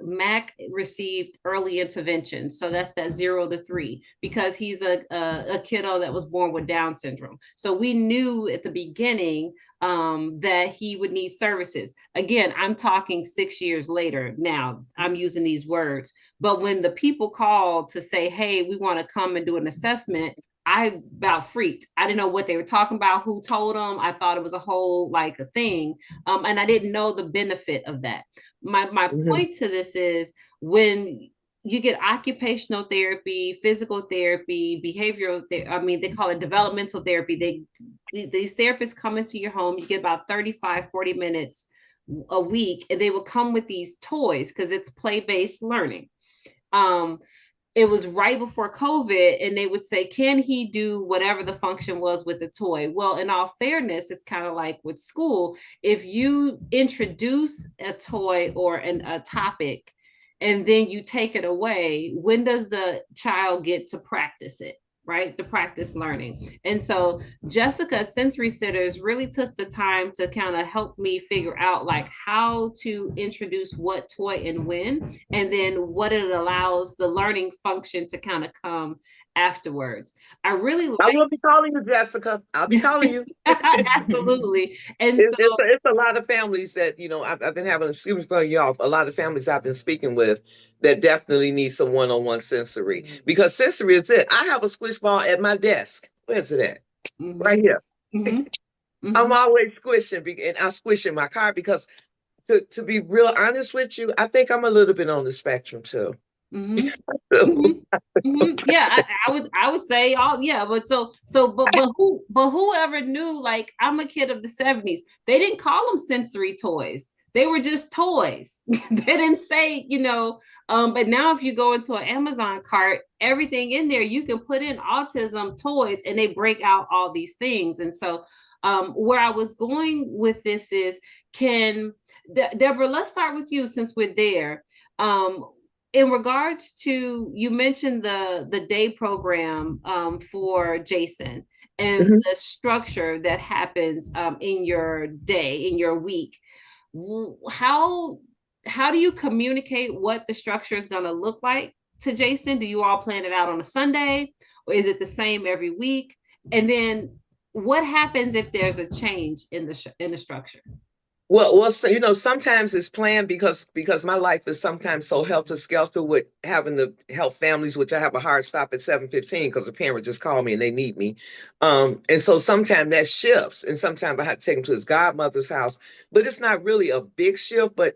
Mac received early intervention. So that's that 0 to 3, because he's a kiddo that was born with Down syndrome. So we knew at the beginning that he would need services. Again, I'm talking 6 years later. Now I'm using these words. But when the people called to say, hey, we want to come and do an assessment, I about freaked. I didn't know what they were talking about, who told them. I thought it was a whole like a thing. And I didn't know the benefit of that. My Mhm. point to this is when you get occupational therapy, physical therapy, behavioral I mean, they call it developmental therapy. These therapists come into your home, you get about 35, 40 minutes a week, and they will come with these toys because it's play-based learning. Um, it was right before COVID, and they would say, can he do whatever the function was with the toy? Well, in all fairness, it's kind of like with school. If you introduce a toy or a topic and then you take it away, when does the child get to practice it? Right, to practice learning. And so Jessica Sensory Sitters really took the time to kind of help me figure out like how to introduce what toy and when, and then what it allows the learning function to kind of come afterwards. I really I will be calling you, Jessica. I'll be calling you. like absolutely. And so It's a lot of families that, I've been having, excuse me for you off, a lot of families I've been speaking with that definitely need some one-on-one sensory because sensory is it. I have a squish ball at my desk. Where's it at? mm-hmm, Right here. mm-hmm, I'm mm-hmm, always squishing and I squish in my car because to be real honest with you, I think I'm a little bit on the spectrum too. mm-hmm. Mm-hmm. Mm-hmm. Yeah, I would say all yeah, but but whoever knew, like I'm a kid of the 70s, they didn't call them sensory toys. They were just toys. They didn't say, but now if you go into an Amazon cart, everything in there you can put in autism toys and they break out all these things. And so where I was going with this is can Debra, let's start with you since we're there. In regards to, you mentioned the day program for Jason and Mhm. the structure that happens in your day, in your week. How how do you communicate what the structure is going to look like to Jason? Do you all plan it out on a Sunday, or is it the same every week? And then what happens if there's a change in the structure? So, sometimes it's planned because my life is sometimes so helter skelter with having to help families, which I have a hard stop at 7:15 because a parent just called me and they need me. And so sometimes that shifts, and sometimes I have to take him to his godmother's house, but it's not really a big shift. But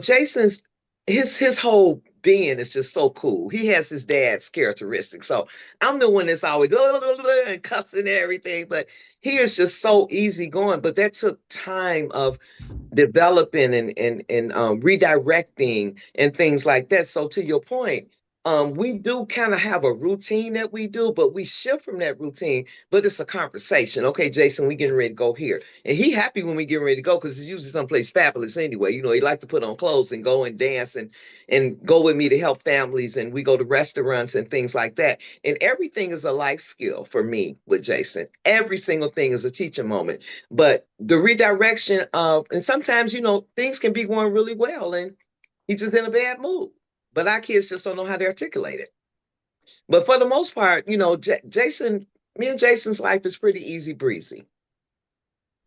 Jason's his whole being is just so cool. He has his dad's characteristics. So I'm the one that's always and cussing and everything, but he is just so easygoing. But that took time of developing and redirecting and things like that. So to your point, we do kind of have a routine that we do, but we shift from that routine. But it's a conversation. Okay, Jason, we getting ready to go here, and he happy when we get ready to go because it's usually someplace fabulous anyway. He like to put on clothes and go and dance and go with me to help families, and we go to restaurants and things like that. And everything is a life skill for me with Jason. Every single thing is a teaching moment. But the redirection of, and sometimes, things can be going really well and he's just in a bad mood. But our kids just don't know how to articulate it. But for the most part, Jason, me and Jason's life is pretty easy breezy.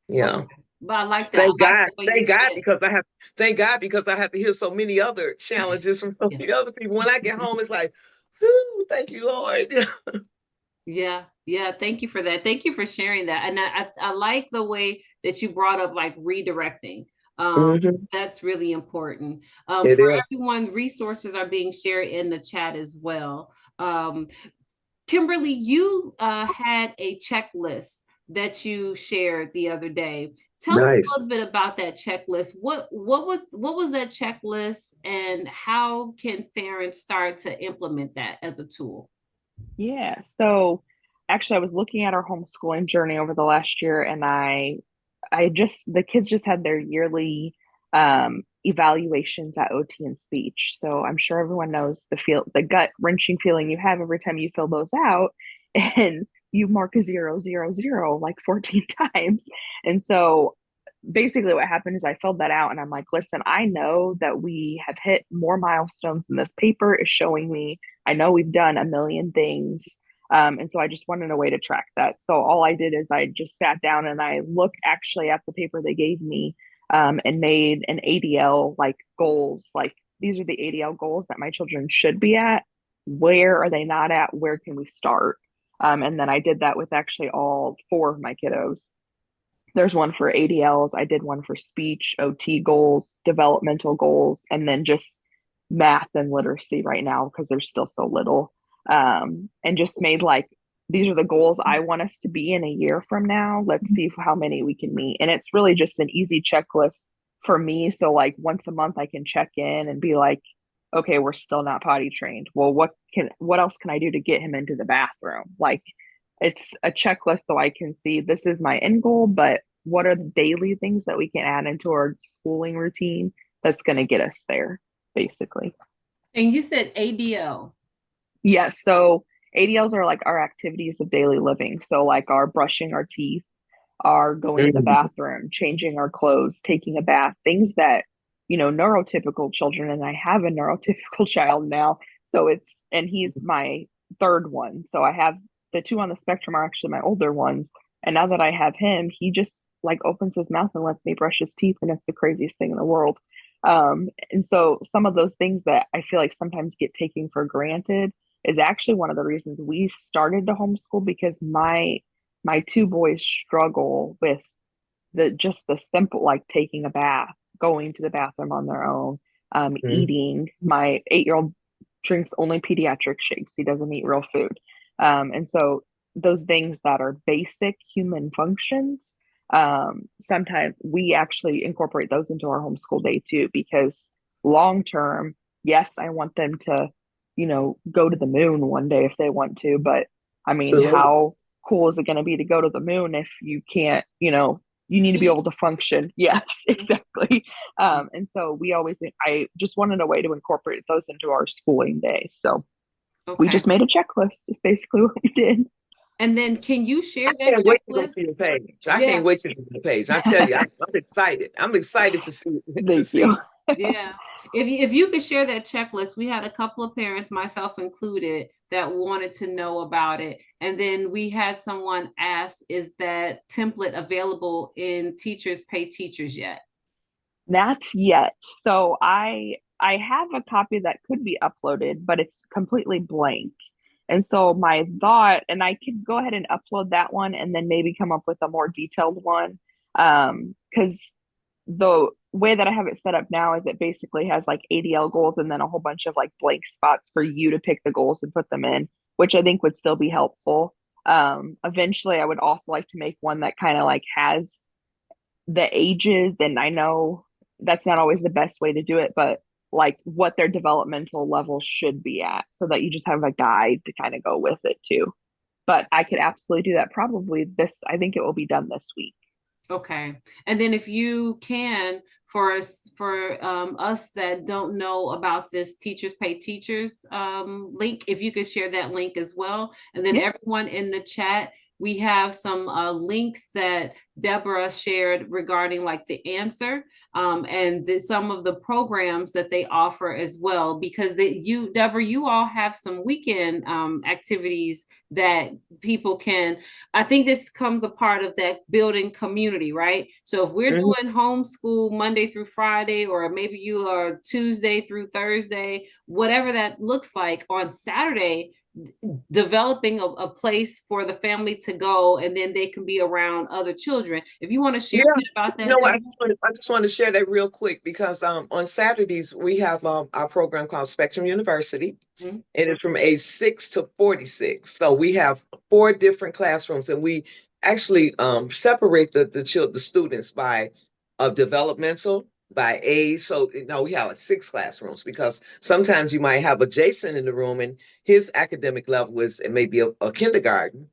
Okay. Yeah. But I like that. Thank I like God. the way you said, Thank God because I have to hear so many other challenges from so yeah. many other people. When I get home, it's like, whew, thank you, Lord. Yeah, yeah. Thank you for that. Thank you for sharing that. And I like the way that you brought up like redirecting. Mhm. That's really important. It For is. everyone, resources are being shared in the chat as well. Kimberly, you had a checklist that you shared the other day. Tell us Nice. a little bit about that checklist. What was that checklist, and how can parents start to implement that as a tool? Yeah. So actually I was looking at our homeschooling journey over the last year and the kids just had their yearly evaluations at OT and speech. So I'm sure everyone knows the gut wrenching feeling you have every time you fill those out and you mark a 0, 0, 0 like 14 times. And so basically what happened is I filled that out and I'm like, listen, I know that we have hit more milestones than this paper is showing me. I know we've done a million things. And so I just wanted a way to track that. So all I did is I just sat down and I looked actually at the paper they gave me, and made an ADL like goals. Like these are the ADL goals that my children should be at. Where are they not at? Where can we start? And then I did that with actually all four of my kiddos. There's one for ADLs. I did one for speech, OT goals, developmental goals, and then just math and literacy right now because they're still so little. And just made like, these are the goals I want us to be in a year from now. Let's see how many we can meet. And it's really just an easy checklist for me. So like once a month I can check in and be like, okay, we're still not potty trained. Well, what else can I do to get him into the bathroom? Like it's a checklist so I can see this is my end goal, but what are the daily things that we can add into our schooling routine that's going to get us there, basically. And you said ADL. Yeah, so ADLs are like our activities of daily living. So like our brushing our teeth, our going to the bathroom, changing our clothes, taking a bath, things that, neurotypical children, and I have a neurotypical child now. So and he's my third one. So I have the two on the spectrum are actually my older ones. And now that I have him, he just like opens his mouth and lets me brush his teeth. And it's the craziest thing in the world. And so some of those things that I feel like sometimes get taken for granted is actually one of the reasons we started to homeschool because my two boys struggle with the simple like taking a bath, going to the bathroom on their own, eating. My 8-year-old drinks only pediatric shakes. He doesn't eat real food. And so those things that are basic human functions, sometimes we actually incorporate those into our homeschool day too, because long term, yes, I want them to, go to the moon one day if they want to, but I mean, how cool is it going to be to go to the moon if you can't, you need to be able to function. Yes, exactly. And so I just wanted a way to incorporate those into our schooling day. So we just made a checklist, is basically what we did. And then can you share that can't wait to go checklist? see the page. I can't wait to see the page. I tell you, I'm excited. I'm excited to see. Thank you. Yeah. If you could share that checklist, we had a couple of parents, myself included, that wanted to know about it. And then we had someone ask, is that template available in Teachers Pay Teachers yet? Not yet. So I have a copy that could be uploaded, but it's completely blank. And so my thought, and I could go ahead and upload that one and then maybe come up with a more detailed one. Because the way that I have it set up now is it basically has like ADL goals and then a whole bunch of like blank spots for you to pick the goals and put them in, which I think would still be helpful. Eventually I would also like to make one that kind of like has the ages, and I know that's not always the best way to do it, but like what their developmental level should be at so that you just have a guide to kind of go with it too. But I could absolutely do that probably I think it will be done this week. Okay. And then if you can, for us that don't know about this Teachers Pay Teachers link, if you could share that link as well. And then everyone in the chat, we have some links that Debra shared regarding like the answer and some of the programs that they offer as well, because Debra, you all have some weekend activities that people can, I think this comes a part of that building community, right? So if we're doing homeschool Monday through Friday, or maybe you are Tuesday through Thursday, whatever that looks like, on Saturday, developing a place for the family to go, and then they can be around other children. If you want to share a bit about that. I just want to share that real quick because on Saturdays we have our program called Spectrum University, and it's from age 6 to 46. So we have 4 different classrooms, and we actually separate the students by developmental, by age. So we have like 6 classrooms because sometimes you might have a Jason in the room and his academic level is maybe a kindergarten,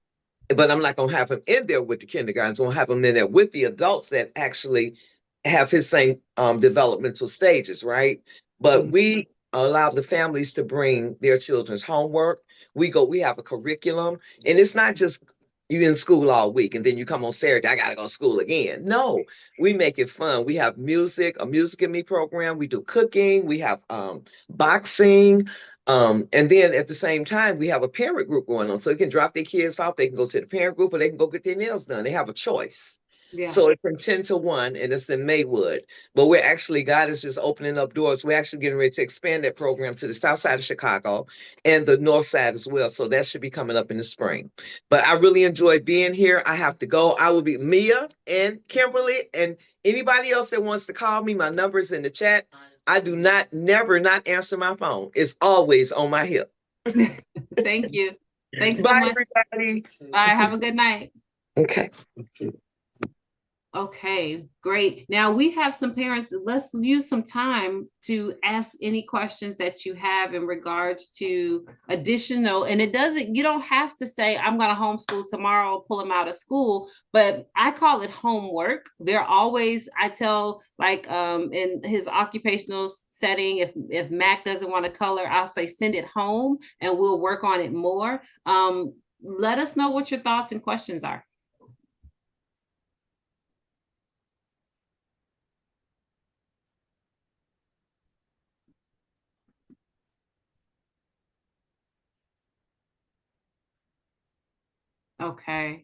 but I'm not going to have him in there with the kindergartens. I'm going to have him in there with the adults that actually have his same developmental stages, right? But we allow the families to bring their children's homework. We have a curriculum, and it's not just you in school all week, and then you come on Saturday, I gotta go to school again. No, we make it fun. We have music, a music and me program. We do cooking. We have boxing. And then at the same time, we have a parent group going on. So they can drop their kids off. They can go to the parent group or they can go get their nails done. They have a choice. Yeah. So it's from 10 to 1, and it's in Maywood. But we're actually, God is just opening up doors. We're actually getting ready to expand that program to the south side of Chicago and the north side as well. So that should be coming up in the spring. But I really enjoyed being here. I have to go. I will be Mia and Kimberly and anybody else that wants to call me. My number is in the chat. I do never not answer my phone. It's always on my hip. Thank you. Thanks so Bye, much. everybody. Bye. Have a good night. Okay. Okay, great. Now we have some parents. Let's use some time to ask any questions that you have in regards to additional, and you don't have to say, I'm going to homeschool tomorrow, pull them out of school, but I call it homework. They're always, I tell, like in his occupational setting, if Mac doesn't want to color, I'll say, send it home and we'll work on it more. Let us know what your thoughts and questions are. Okay.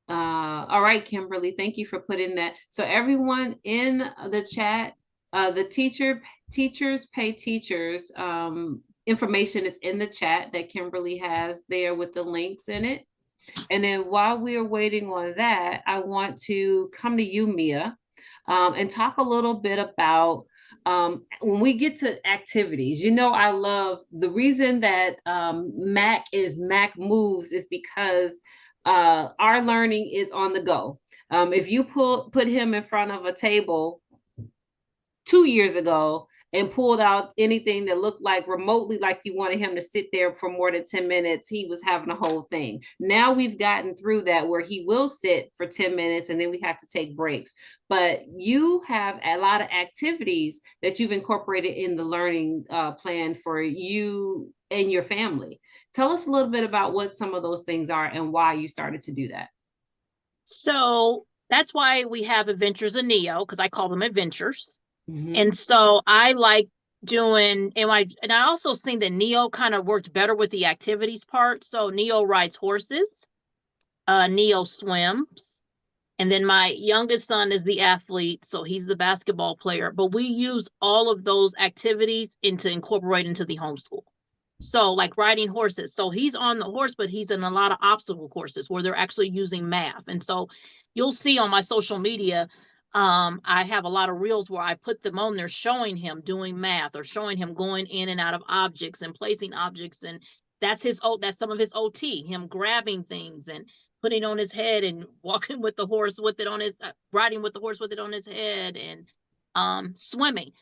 All right, Kimberly, thank you for putting that. So everyone in the chat, the teachers pay teachers information is in the chat that Kimberly has there with the links in it. And then while we are waiting on that, I want to come to you, Mia, and talk a little bit about when we get to activities. I love the reason that Mac Moves is because our learning is on the go. If you put him in front of a table 2 years ago and pulled out anything that looked like remotely like you wanted him to sit there for more than 10 minutes, he was having a whole thing. Now we've gotten through that where he will sit for 10 minutes and then we have to take breaks. But you have a lot of activities that you've incorporated in the learning plan for you and your family. Tell us a little bit about what some of those things are and why you started to do that. So that's why we have Adventures in Neo, because I call them adventures. Mm-hmm. And so I like doing, and I also think that Neo kind of worked better with the activities part. So Neo rides horses, Neo swims, and then my youngest son is the athlete, so he's the basketball player. But we use all of those activities to incorporate into the homeschool. So like riding horses. So he's on the horse, but he's in a lot of obstacle courses where they're actually using math. And so you'll see on my social media, I have a lot of reels where I put them on there showing him doing math or showing him going in and out of objects and placing objects. And that's some of his OT, him grabbing things and putting it on his head and walking with the horse with it on his, riding with the horse with it on his head, and swimming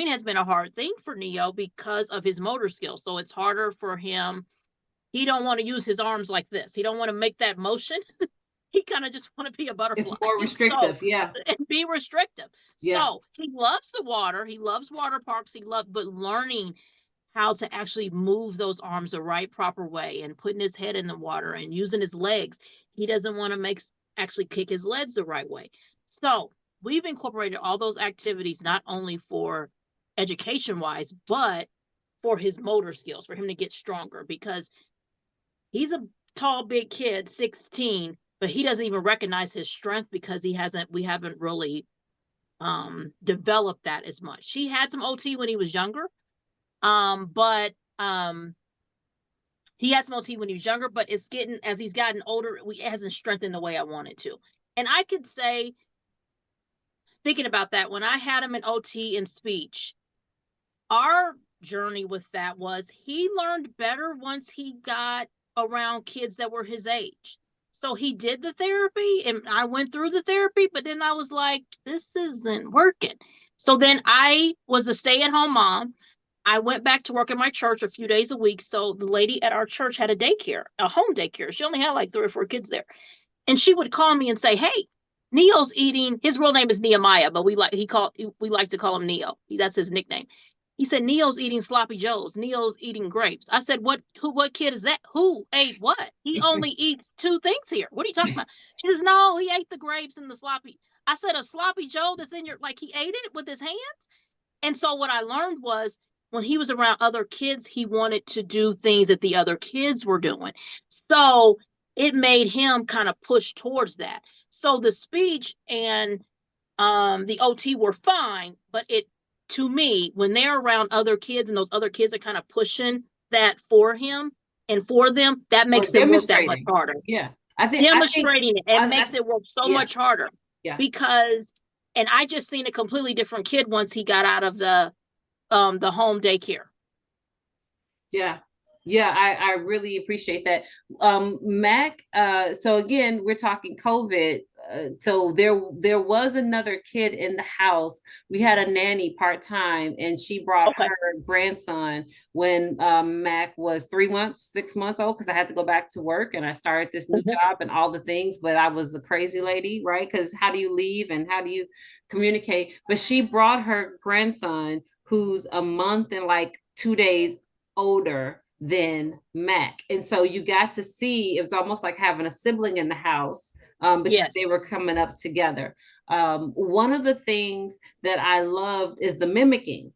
has been a hard thing for Neo because of his motor skills. So it's harder for him. He don't want to use his arms like this. He don't want to make that motion. He kind of just want to be a butterfly. It's more restrictive. So, yeah. And be restrictive. Yeah. So he loves the water. He loves water parks. But learning how to actually move those arms the right proper way and putting his head in the water and using his legs. He doesn't want to actually kick his legs the right way. So we've incorporated all those activities, not only for education wise, but for his motor skills, for him to get stronger, because he's a tall, big kid, 16, but he doesn't even recognize his strength because we haven't really developed that as much. He had some OT when he was younger. But he had some OT when he was younger, but as he's gotten older, it hasn't strengthened the way I want it to. And I could say, thinking about that, when I had him in OT in speech, our journey with that was he learned better once he got around kids that were his age. So he did the therapy and I went through the therapy, but then I was like, this isn't working. So then I was a stay-at-home mom. I went back to work at my church a few days a week. So the lady at our church had a home daycare. She only had like 3 or 4 kids there. And she would call me and say, hey, Neo's eating, his real name is Nehemiah, but we like to call him Neo. That's his nickname. He said, Neo's eating sloppy joes. Neo's eating grapes. I said, what kid is that? Who ate what? He only eats 2 things here. What are you talking about? She says, no, he ate the grapes and the sloppy. I said, a sloppy joe that's in your, like he ate it with his hands? And so what I learned was when he was around other kids, he wanted to do things that the other kids were doing. So it made him kind of push towards that. So the speech and the OT were fine, but to me, when they're around other kids and those other kids are kind of pushing that for him and for them, that makes them work that much harder. Yeah. Demonstrating it makes it work so much harder. Yeah. Because, and I just seen a completely different kid once he got out of the home daycare. Yeah. Yeah, I really appreciate that. Mac, so again, we're talking COVID. So there was another kid in the house. We had a nanny part-time, and she brought her grandson when Mac was 3 months, 6 months old, because I had to go back to work and I started this new job and all the things, but I was a crazy lady, right? Because how do you leave and how do you communicate? But she brought her grandson, who's a month and like 2 days older than Mac. And so you got to see, it was almost like having a sibling in the house because they were coming up together. One of the things that I loved is the mimicking.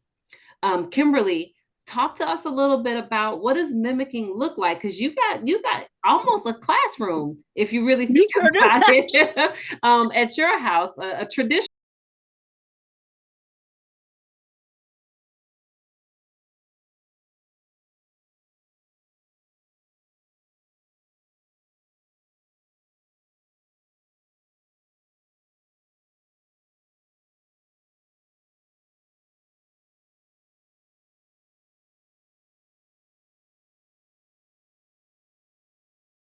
Kimberly, talk to us a little bit about what does mimicking look like? Because you got almost a classroom, if you really think about it, at your house, a tradition.